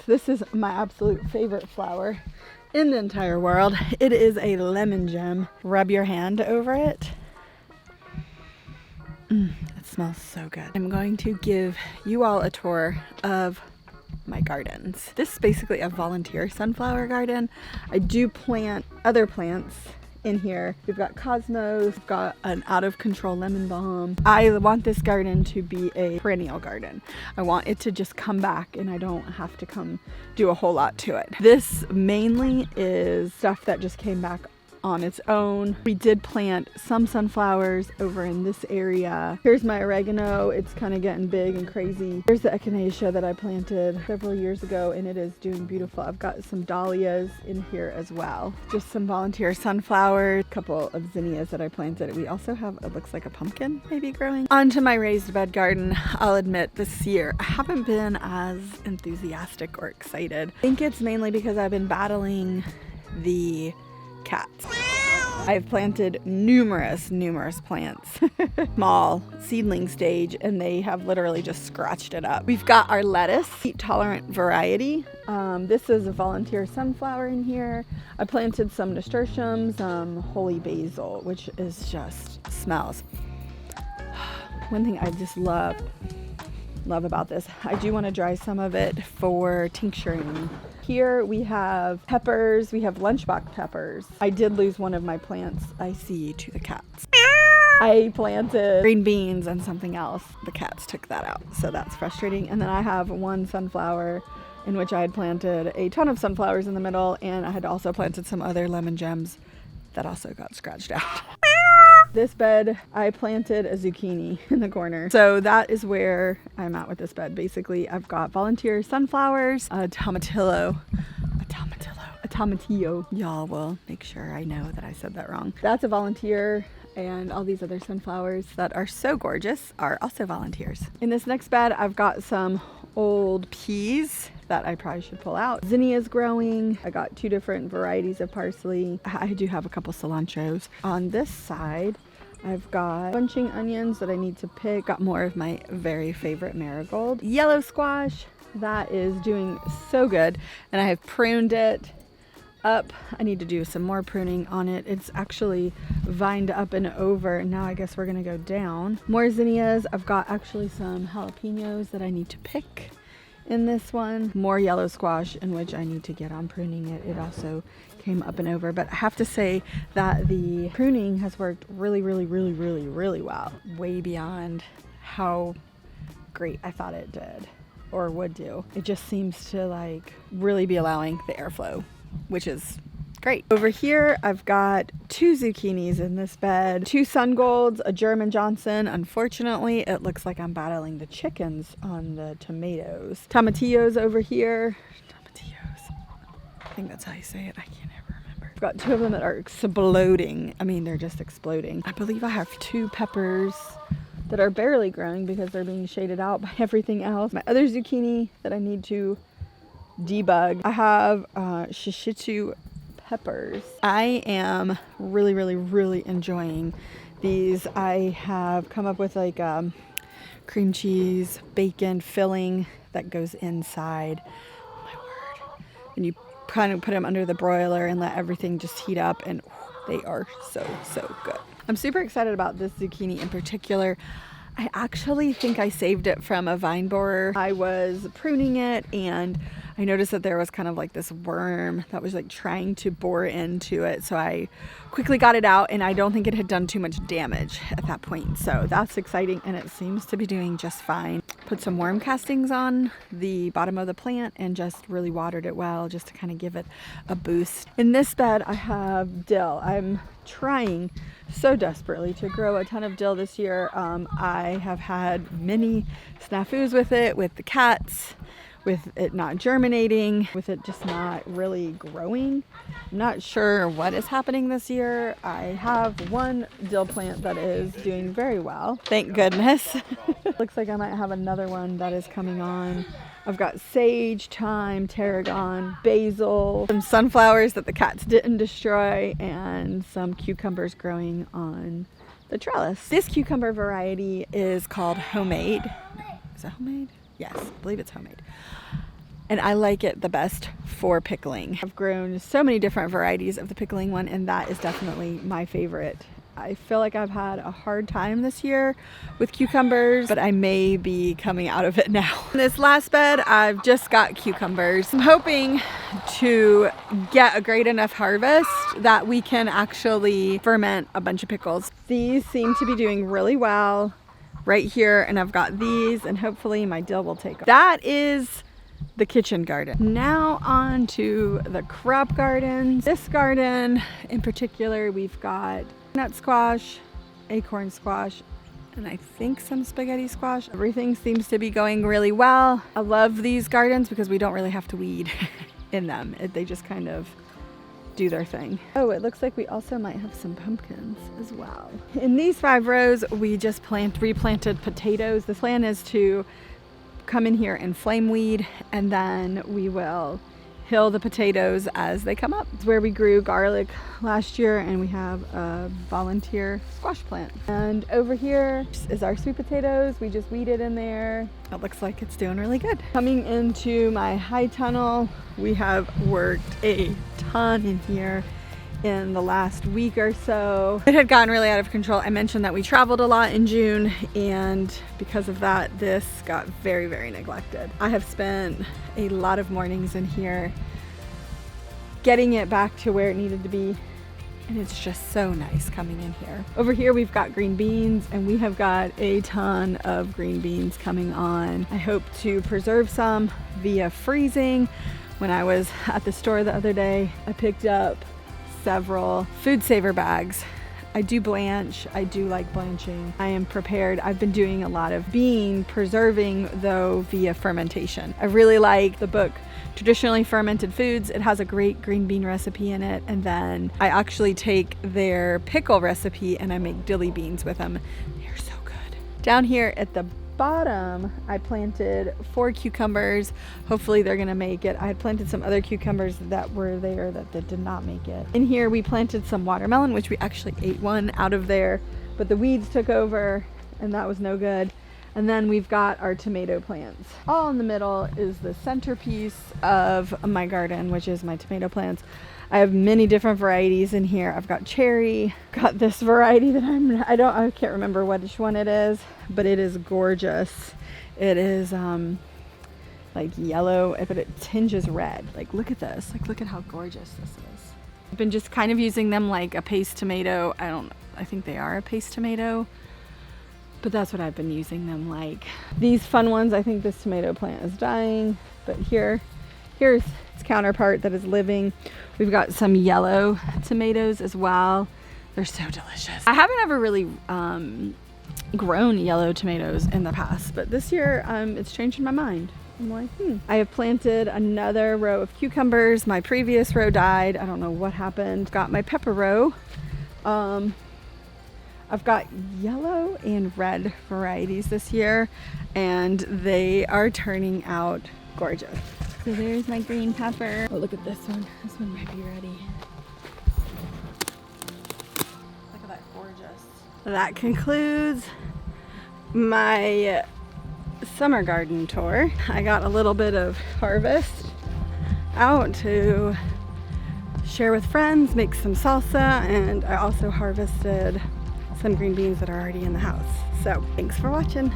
This is my absolute favorite flower in the entire world. It is a lemon gem. Rub your hand over it. It smells so good. I'm going to give you all a tour of my gardens. This is basically a volunteer sunflower garden. I do plant other plants in here. We've got cosmos, we've got an out of control lemon balm. I want this garden to be a perennial garden. I want it to just come back and I don't have to come do a whole lot to it. This mainly is stuff that just came back on its own. We did plant some sunflowers over in this area. Here's my oregano. It's kind of getting big and crazy. Here's the echinacea that I planted several years ago and it is doing beautiful. I've got some dahlias in here as well. Just some volunteer sunflowers, a couple of zinnias that I planted. We also have, it looks like a pumpkin maybe growing. Onto my raised bed garden. I'll admit this year I haven't been as enthusiastic or excited. I think it's mainly because I've been battling the cats. I've planted numerous plants, small seedling stage, and they have literally just scratched it up. We've got our lettuce, heat tolerant variety. This is a volunteer sunflower in here. I planted some nasturtiums, holy basil, which is just smells. One thing I just love about this, I do want to dry some of it for tincturing. Here we have peppers, we have lunchbox peppers. I did lose one of my plants, I see, to the cats. I planted green beans and something else. The cats took that out, so that's frustrating. And then I have one sunflower in which I had planted a ton of sunflowers in the middle, and I had also planted some other lemon gems that also got scratched out. This bed, I planted a zucchini in the corner. So that is where I'm at with this bed. Basically, I've got volunteer sunflowers, a tomatillo. Y'all will make sure I know that I said that wrong. That's a volunteer, and all these other sunflowers that are so gorgeous are also volunteers. In this next bed, I've got some old peas that I probably should pull out. Zinnia's growing. I got 2 different varieties of parsley. I do have a couple cilantros. On this side, I've got bunching onions that I need to pick. Got more of my very favorite marigold. Yellow squash, that is doing so good. And I have pruned it up. I need to do some more pruning on it. It's actually vined up and over. Now I guess we're gonna go down. More zinnias. I've got actually some jalapenos that I need to pick in this one. More yellow squash in which I need to get on pruning it. It also came up and over, but I have to say that the pruning has worked really well. Way beyond how great I thought it did or would do. It just seems to like really be allowing the airflow, which is great. Over here, I've got 2 zucchinis in this bed, 2 sun golds, a German Johnson. Unfortunately, it looks like I'm battling the chickens on the tomatoes. Tomatillos over here. Tomatillos. I think that's how you say it. I can't ever remember. I've got 2 of them that are exploding. I mean, they're just exploding. I believe I have 2 peppers that are barely growing because they're being shaded out by everything else. My other zucchini that I need to debug. I have shishito peppers. I am really enjoying these. I have come up with like cream cheese, bacon filling that goes inside. Oh my word. And you kind of put them under the broiler and let everything just heat up, and they are so good. I'm super excited about this zucchini in particular. I actually think I saved it from a vine borer. I was pruning it and I noticed that there was kind of like this worm that was like trying to bore into it. So I quickly got it out and I don't think it had done too much damage at that point. So that's exciting and it seems to be doing just fine. Put some worm castings on the bottom of the plant and just really watered it well just to kind of give it a boost. In this bed, I have dill. I'm trying so desperately to grow a ton of dill this year. I have had many snafus with it, with the cats, with it not germinating, with it just not really growing. I'm not sure what is happening this year. I have one dill plant that is doing very well, thank goodness. Looks like I might have another one that is coming on. I've got sage, thyme, tarragon, basil, some sunflowers that the cats didn't destroy, and some cucumbers growing on the trellis. This cucumber variety is called Homemade. Is that Homemade? Yes, I believe it's Homemade. and I like it the best for pickling. I've grown so many different varieties of the pickling one, and that is definitely my favorite. I feel like I've had a hard time this year with cucumbers, but I may be coming out of it now. In this last bed, I've just got cucumbers. I'm hoping to get a great enough harvest that we can actually ferment a bunch of pickles. These seem to be doing really well right here, and I've got these, and hopefully my dill will take off. That is the kitchen garden. Now on to the crop gardens. This garden in particular, we've got nut squash, acorn squash, and I think some spaghetti squash. Everything seems to be going really well. I love these gardens because we don't really have to weed in them. They just kind of do their thing. Oh, it looks like we also might have some pumpkins as well. In these 5 rows, we just replanted potatoes. The plan is to come in here and flame weed, and then we will hill the potatoes as they come up. It's where we grew garlic last year, and we have a volunteer squash plant. And over here is our sweet potatoes. We just weeded in there. It looks like it's doing really good. Coming into my high tunnel, we have worked a ton in here in the last week or so. It had gotten really out of control. I mentioned that we traveled a lot in June, and because of that, this got very, very neglected. I have spent a lot of mornings in here getting it back to where it needed to be, and it's just so nice coming in here. Over here we've got green beans, and we have got a ton of green beans coming on. I hope to preserve some via freezing. When I was at the store the other day, I picked up several food saver bags. I do blanch. I do like blanching. I am prepared. I've been doing a lot of bean preserving though via fermentation. I really like the book Traditionally Fermented Foods. It has a great green bean recipe in it, and then I actually take their pickle recipe and I make dilly beans with them. They're so good. Down here at the bottom, I planted 4 cucumbers. Hopefully they're gonna make it. I had planted some other cucumbers that were there that did not make it. In here we planted some watermelon, which we actually ate one out of there, but the weeds took over and that was no good. And then we've got our tomato plants. All in the middle is the centerpiece of my garden, which is my tomato plants. I have many different varieties in here. I've got cherry, got this variety that I can't remember which one it is, but it is gorgeous. It is like yellow, but it tinges red. Like, look at this. Like, look at how gorgeous this is. I've been just kind of using them like a paste tomato. I think they are a paste tomato, but that's what I've been using them like. These fun ones, I think this tomato plant is dying, but here's its counterpart that is living. We've got some yellow tomatoes as well. They're so delicious. I haven't ever really grown yellow tomatoes in the past, but this year it's changing my mind. I'm like, I have planted another row of cucumbers. My previous row died. I don't know what happened. Got my pepper row. I've got yellow and red varieties this year, and they are turning out gorgeous. So there's my green pepper. Oh, look at this one. This one might be ready. Look at that, gorgeous. That concludes my summer garden tour. I got a little bit of harvest out to share with friends, make some salsa, and I also harvested some green beans that are already in the house. So thanks for watching.